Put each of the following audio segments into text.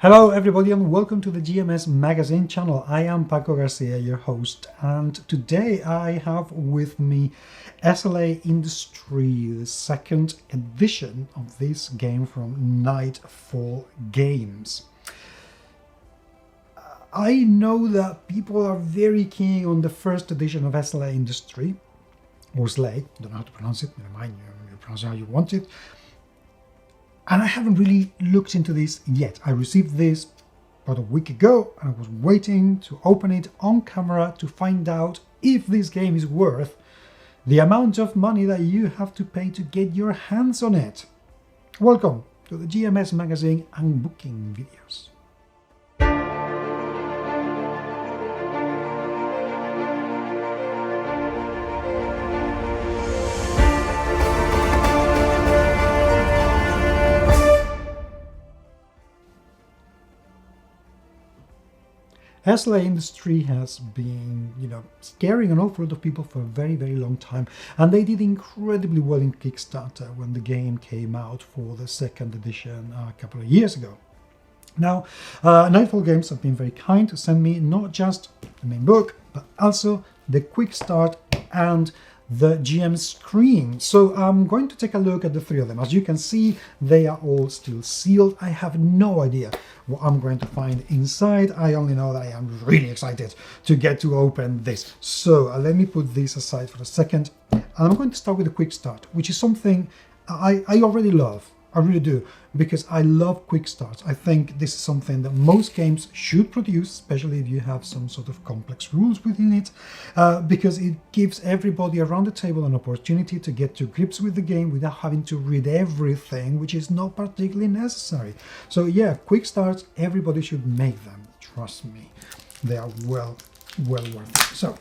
Hello everybody and welcome to the GMS Magazine channel. I am Paco Garcia, your host, and today I have with me SLA Industries, the second edition of this game from Nightfall Games. I know that people are very keen on the first edition of SLA Industry, or SLA, don't know how to pronounce it, never mind, you pronounce it how you want it. And I haven't really looked into this yet. I received this about a week ago and I was waiting to open it on camera to find out if this game is worth the amount of money that you have to pay to get your hands on it. Welcome to the GMS Magazine unboxing videos. SLA Industry has been, scaring an awful lot of people for a very, very long time, and they did incredibly well in Kickstarter when the game came out for the second edition a couple of years ago. Now, Nightfall Games have been very kind to send me not just the main book, but also the quick start and the GM screen. So I'm going to take a look at the three of them. As you can see, they are all still sealed. I have no idea what I'm going to find inside. I only know that I am really excited to get to open this. So let me put this aside for a second. And I'm going to start with a quick start, which is something I already love. I really do, because I love quick starts. I think this is something that most games should produce, especially if you have some sort of complex rules within it, because it gives everybody around the table an opportunity to get to grips with the game without having to read everything, which is not particularly necessary. So yeah, quick starts, everybody should make them. Trust me, they are well worth it. So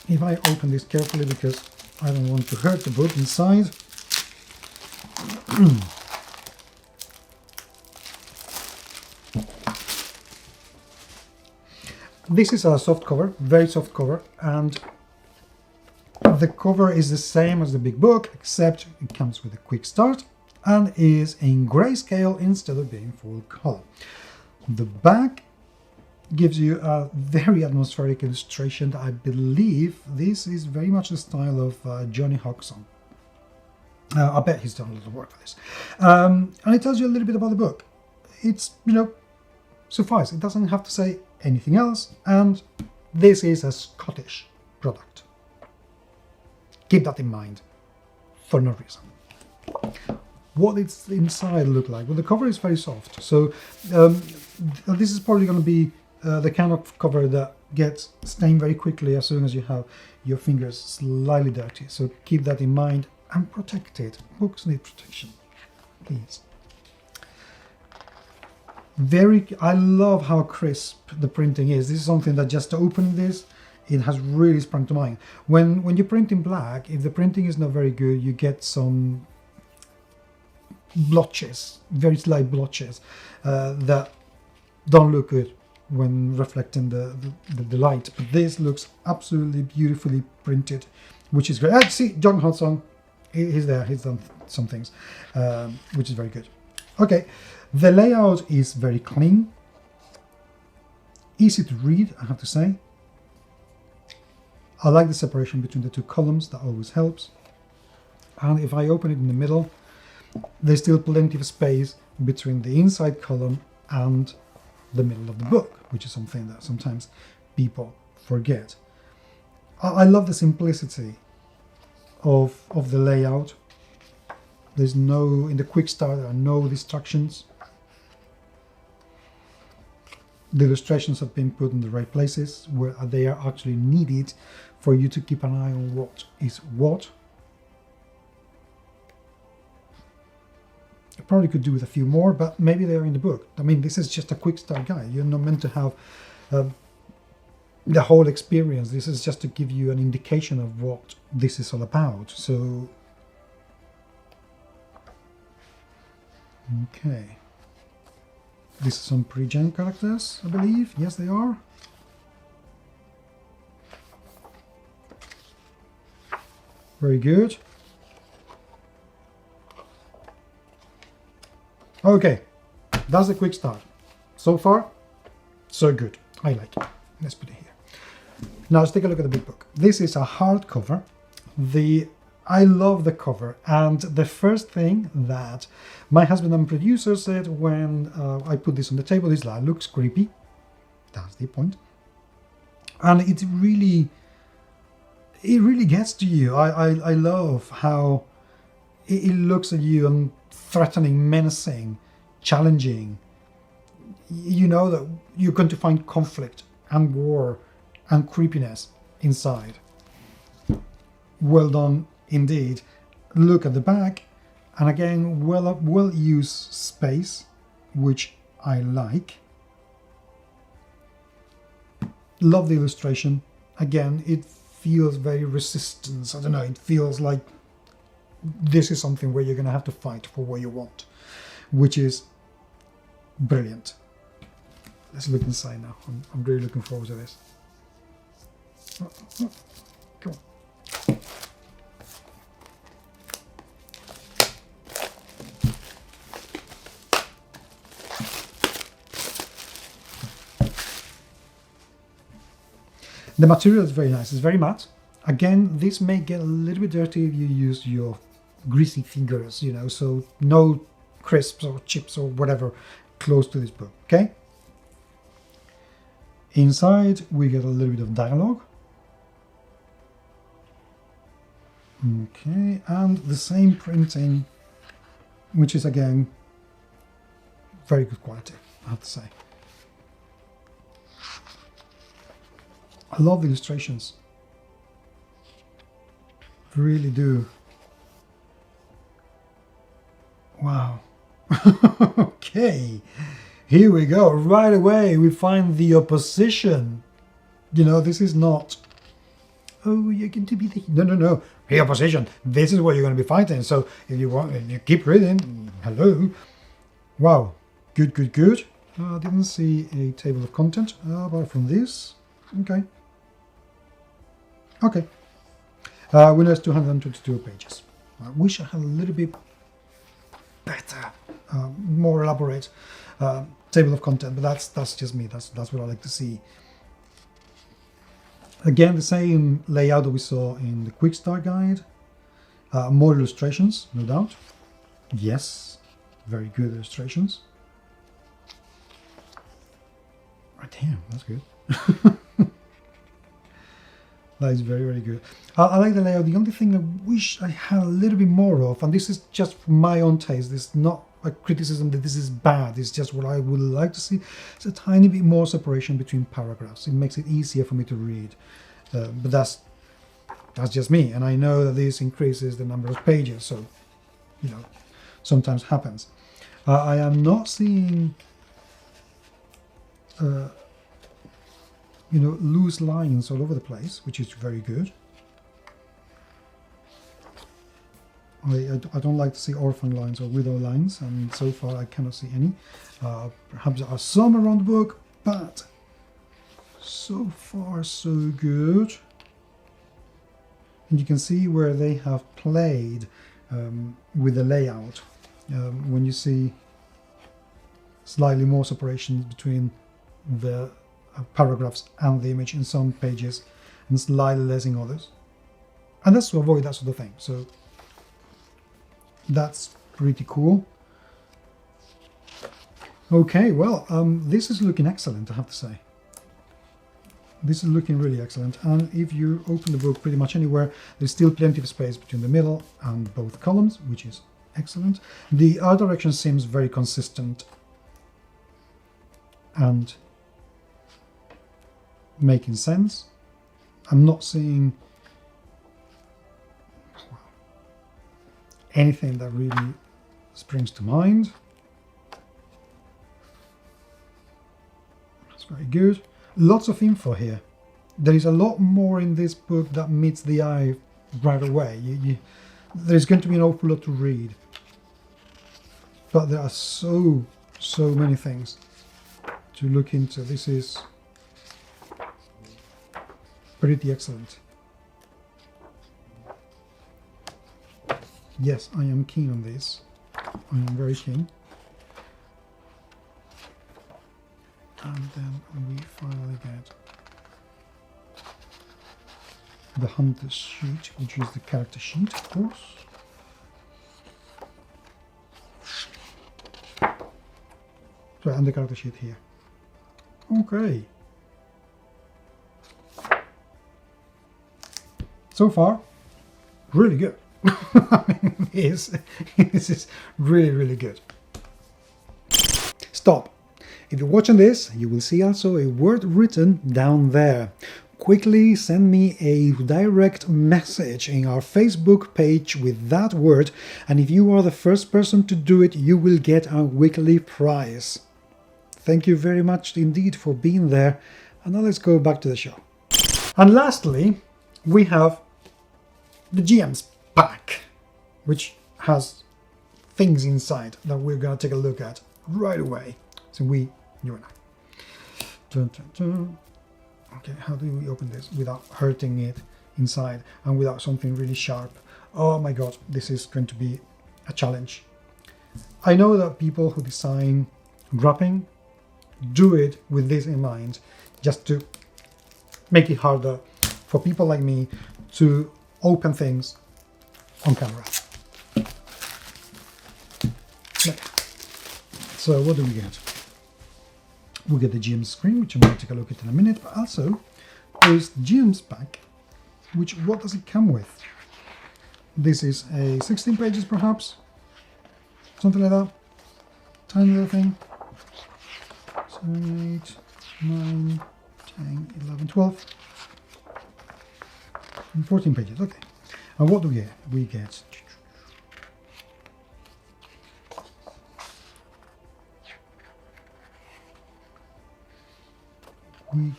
if I open this carefully, because I don't want to hurt the book inside. This is a soft cover, very soft cover, and the cover is the same as the big book, except it comes with a quick start and is in grayscale instead of being full color. The back gives you a very atmospheric illustration that I believe this is very much the style of Johnny Hodgson. I bet he's done a lot of work for this. And it tells you a little bit about the book. It's, suffice. It doesn't have to say anything else. And this is a Scottish product. Keep that in mind for no reason. What its inside look like? Well, the cover is very soft. So this is probably going to be the kind of cover that gets stained very quickly as soon as you have your fingers slightly dirty. So keep that in mind. And protect it. Books need protection, please. I love how crisp the printing is. This is something that just opening this, it has really sprung to mind. When you print in black, if the printing is not very good, you get some blotches, very slight blotches that don't look good when reflecting the light. But this looks absolutely beautifully printed, which is great. See, John Hodgson. He's there, he's done some things, which is very good. Okay, the layout is very clean, easy to read, I have to say. I like the separation between the two columns, that always helps. And if I open it in the middle, there's still plenty of space between the inside column and the middle of the book, which is something that sometimes people forget. I love the simplicity of the layout. There's no, in the quick start, there are no distractions. The illustrations have been put in the right places where they are actually needed for you to keep an eye on what is what. I probably could do with a few more, but maybe they're in the book. I mean, this is just a quick start guide. You're not meant to have the whole experience. This is just to give you an indication of what this is all about. So, okay. This is some pre-gen characters, I believe. Yes, they are. Very good. Okay. that's a quick start. So far, so good. I like it. Let's put it here. Now let's take a look at the big book. This is a hardcover. I love the cover, and the first thing that my husband and producer said when I put this on the table is that looks creepy. That's the point. And it really gets to you. I love how it looks at you and threatening, menacing, challenging. You know that you're going to find conflict and war and creepiness inside. Well done indeed. Look at the back, and again, well used space, which I like. Love the illustration. Again, it feels very resistance. I don't know, it feels like this is something where you're going to have to fight for what you want, which is brilliant. Let's look inside now. I'm really looking forward to this. Come on. The material is very nice. It's very matte. Again, this may get a little bit dirty if you use your greasy fingers, you know, so no crisps or chips or whatever close to this book, okay? Inside, we get a little bit of dialogue. Okay, and the same printing, which is again, very good quality, I have to say. I love the illustrations. Really do. Wow. Okay. Here we go. Right away we find the opposition. You know, this is not, oh, you're going to be the... No. The opposition. This is what you're going to be fighting. So if you want, you keep reading. Hello. Wow. Good. I didn't see a table of content apart from this. Okay. Windows 222 pages. I wish I had a little bit better, more elaborate table of content, but that's just me. That's what I like to see. Again, the same layout that we saw in the Quickstart guide. More illustrations, no doubt. Yes, very good illustrations. Right here, that's good. That is very good. I like the layout. The only thing I wish I had a little bit more of, and this is just for my own taste, this is not a criticism that this is bad, it's just what I would like to see. It's a tiny bit more separation between paragraphs. It makes it easier for me to read. But that's just me, and I know that this increases the number of pages, so, you know, sometimes happens. I am not seeing you know, loose lines all over the place, which is very good. I don't like to see orphan lines or widow lines, and so far I cannot see any. Perhaps there are some around the book, but so far so good. And you can see where they have played with the layout. When you see slightly more separations between the paragraphs and the image in some pages and slightly less in others, and that's to avoid that sort of thing, so that's pretty cool. Okay, well, this is looking excellent, I have to say. This is looking really excellent, and if you open the book pretty much anywhere, there's still plenty of space between the middle and both columns, which is excellent. The art direction seems very consistent and making sense. I'm not seeing anything that really springs to mind. That's very good. Lots of info here. There is a lot more in this book that meets the eye right away. There's going to be an awful lot to read, but there are so many things to look into. This is pretty excellent. Yes, I am keen on this. I am very keen. And then we finally get the hunter's sheet, which is the character sheet, of course. So, and the character sheet here. Okay. So far, really good. I mean, this is really, really good. Stop. If you're watching this, you will see also a word written down there. Quickly send me a direct message in our Facebook page with that word, and if you are the first person to do it, you will get our weekly prize. Thank you very much indeed for being there, and now let's go back to the show. And lastly, we have the GM's pack, which has things inside that we're going to take a look at right away. So you and I. Dun, dun, dun. Okay, how do we open this without hurting it inside and without something really sharp? Oh my god, this is going to be a challenge. I know that people who design wrapping do it with this in mind, just to make it harder for people like me to open things on camera. So what do we get? We get the GM screen, which I'm going to take a look at in a minute, but also there's GM's pack, which what does it come with? This is a 16 pages perhaps, something like that, tiny little thing. 7, 8, 9, 10, 11, 12, and 14 pages, okay. And what do we get? We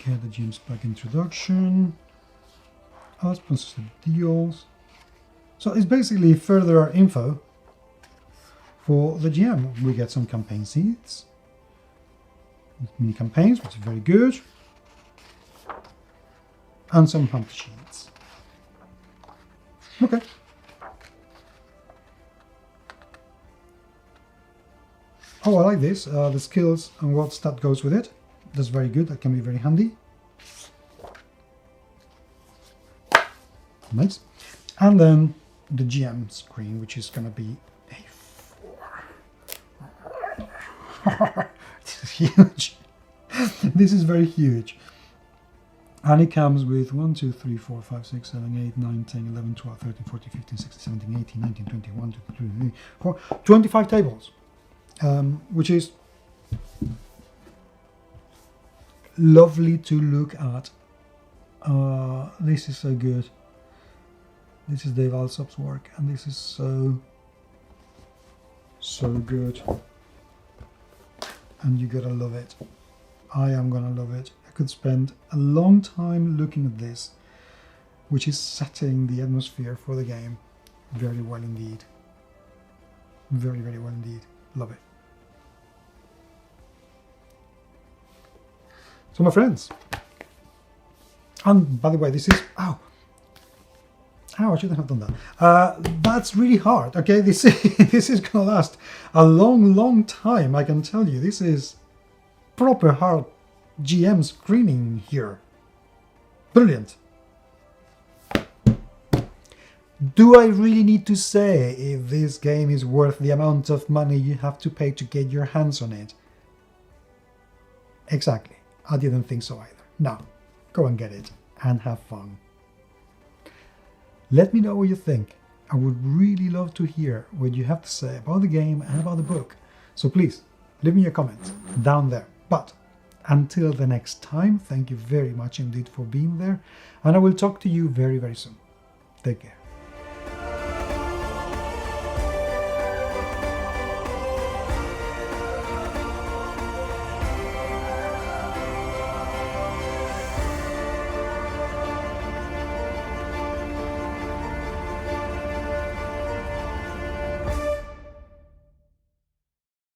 get the GM's pack introduction, our sponsors and deals. So it's basically further info for the GM. We get some campaign seeds, mini campaigns, which is very good, and some hunt sheets. Okay. Oh, I like this. The skills and what stat goes with it. That's very good. That can be very handy. Nice. And then the GM screen, which is going to be A4. This is huge. This is very huge. And it comes with 1, 2, 3, 4, 5, 6, 7, 8, 9, 10, 11, 12, 13, 14, 15, 16, 17, 18, 19, 20, 1, 2, 3, 4, 25 tables. Which is lovely to look at. This is so good. This is Dave Alsop's work, and this is so good. And you gotta love it. I am gonna love it. I could spend a long time looking at this, which is setting the atmosphere for the game very well indeed. Very, very well indeed. Love it. So my friends, and by the way, this is, ow, I shouldn't have done that. That's really hard, okay? This is gonna last a long time, I can tell you. This is proper hard GM screening here. Brilliant. Do I really need to say if this game is worth the amount of money you have to pay to get your hands on it? Exactly. I didn't think so either. Now, go and get it and have fun. Let me know what you think. I would really love to hear what you have to say about the game and about the book. So please, leave me your comments down there. But until the next time, thank you very much indeed for being there. And I will talk to you very, very soon. Take care.